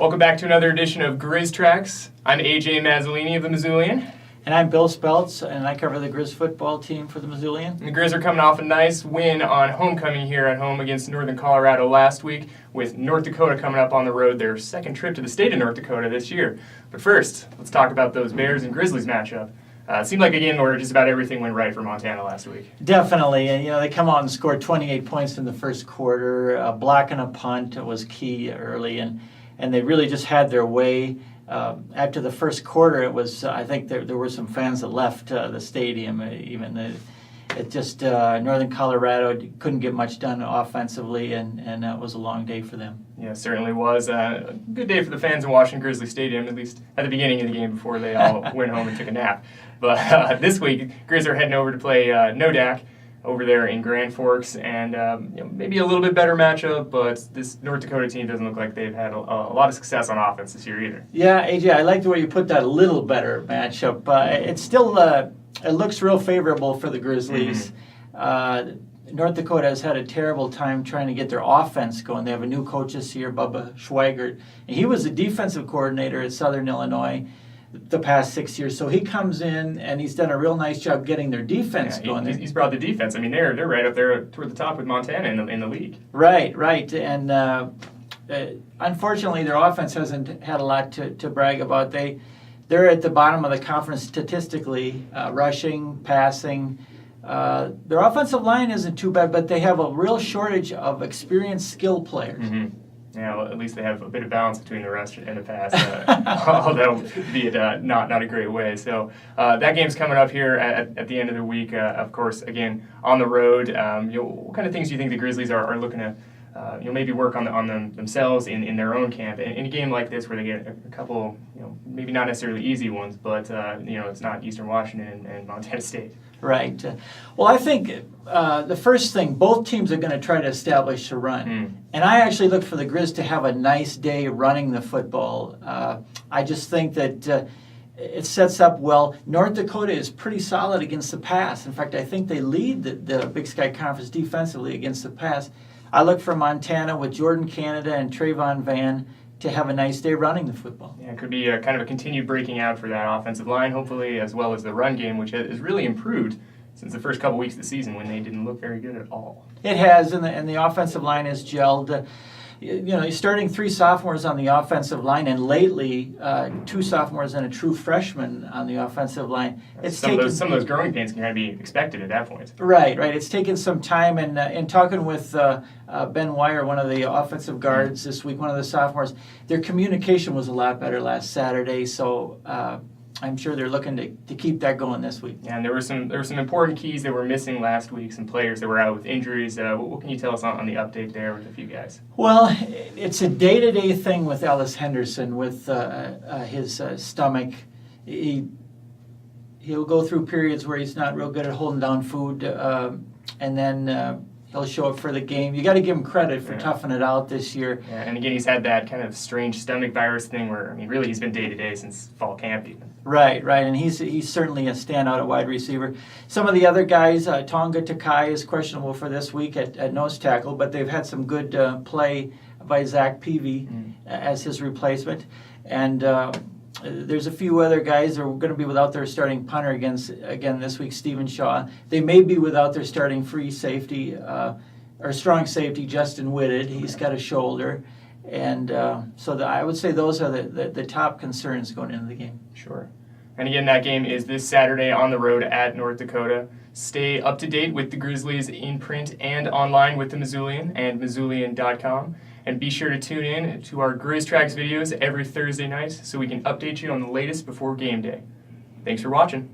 Welcome back to another edition of Griz Tracks. I'm AJ Mazzolini of the Mazzolian. And I'm Bill Speltz, and I cover the Griz football team for the Mazzolian. The Griz are coming off a nice win on homecoming here at home against Northern Colorado last week, with North Dakota coming up on the road, their second trip to the state of North Dakota this year. But first, let's talk about those Bears and Grizzlies matchup. It seemed like, again, where just about everything went right for Montana last week. Definitely, and they come out and scored 28 points in the first quarter. Blocking a punt was key early, and they really just had their way. After the first quarter, it was I think there were some fans that left the stadium. Northern Colorado couldn't get much done offensively, and that was a long day for them. Yeah, it certainly was. A good day for the fans in Washington Grizzly Stadium, at least at the beginning of the game before they all went home and took a nap. But this week, Griz are heading over to play Nodak over there in Grand Forks, and maybe a little bit better matchup, but this North Dakota team doesn't look like they've had a lot of success on offense this year either. Yeah, AJ, I like the way you put that, a little better matchup. It's still, it looks real favorable for the Grizzlies. Mm-hmm. North Dakota has had a terrible time trying to get their offense going. They have a new coach this year, Bubba Schweigert, and he was the defensive coordinator at Southern Illinois the past 6 years. So he comes in and he's done a real nice job getting their defense going. He's brought the defense. I mean, they're right up there toward the top with Montana in the league. Right. And unfortunately, their offense hasn't had a lot to brag about. They're at the bottom of the conference statistically, rushing, passing. Their offensive line isn't too bad, but they have a real shortage of experienced skill players. Mm-hmm. Yeah, well, at least they have a bit of balance between the rush and the pass, although be it not a great way. So that game's coming up here at the end of the week. Of course, again, on the road. What kind of things do you think the Grizzlies are looking to maybe work on them themselves in their own camp? In a game like this where they get a couple, maybe not necessarily easy ones, but it's not Eastern Washington and Montana State. Right. Well, I think the first thing, both teams are going to try to establish a run. And I actually look for the Griz to have a nice day running the football. I just think that it sets up well. North Dakota is pretty solid against the pass. In fact, I think they lead the Big Sky Conference defensively against the pass. I look for Montana with Jordan Canada and Trayvon Van to have a nice day running the football. Yeah, it could be kind of a continued breaking out for that offensive line, hopefully, as well as the run game, which has really improved since the first couple weeks of the season when they didn't look very good at all. It has, and the offensive line has gelled. You're starting 3 sophomores on the offensive line, and lately 2 sophomores and a true freshman on the offensive line. Some of those growing pains can kind of be expected at that point. Right. It's taken some time, and in talking with Ben Wire, one of the offensive guards this week, one of the sophomores, their communication was a lot better last Saturday, so I'm sure they're looking to keep that going this week. Yeah, and there were some important keys that were missing last week, some players that were out with injuries. What can you tell us on the update there with a few guys? Well, it's a day-to-day thing with Ellis Henderson with his stomach. He'll go through periods where he's not real good at holding down food, and then he'll show up for the game. You got to give him credit for toughing it out this year. Yeah, and again, he's had that kind of strange stomach virus thing where, really he's been day-to-day since fall camp even. Right, and he's certainly a standout at wide receiver. Some of the other guys, Tonga Takai is questionable for this week at nose tackle, but they've had some good play by Zach Peavy as his replacement. And there's a few other guys that are going to be without their starting punter again this week, Stephen Shaw. They may be without their starting free safety or strong safety, Justin Whitted. He's got a shoulder. And so I would say those are the top concerns going into the game. Sure. And again, that game is this Saturday on the road at North Dakota. Stay up to date with the Grizzlies in print and online with the Mazzolian and Mazzolian.com. And be sure to tune in to our Griz Tracks videos every Thursday night so we can update you on the latest before game day. Thanks for watching.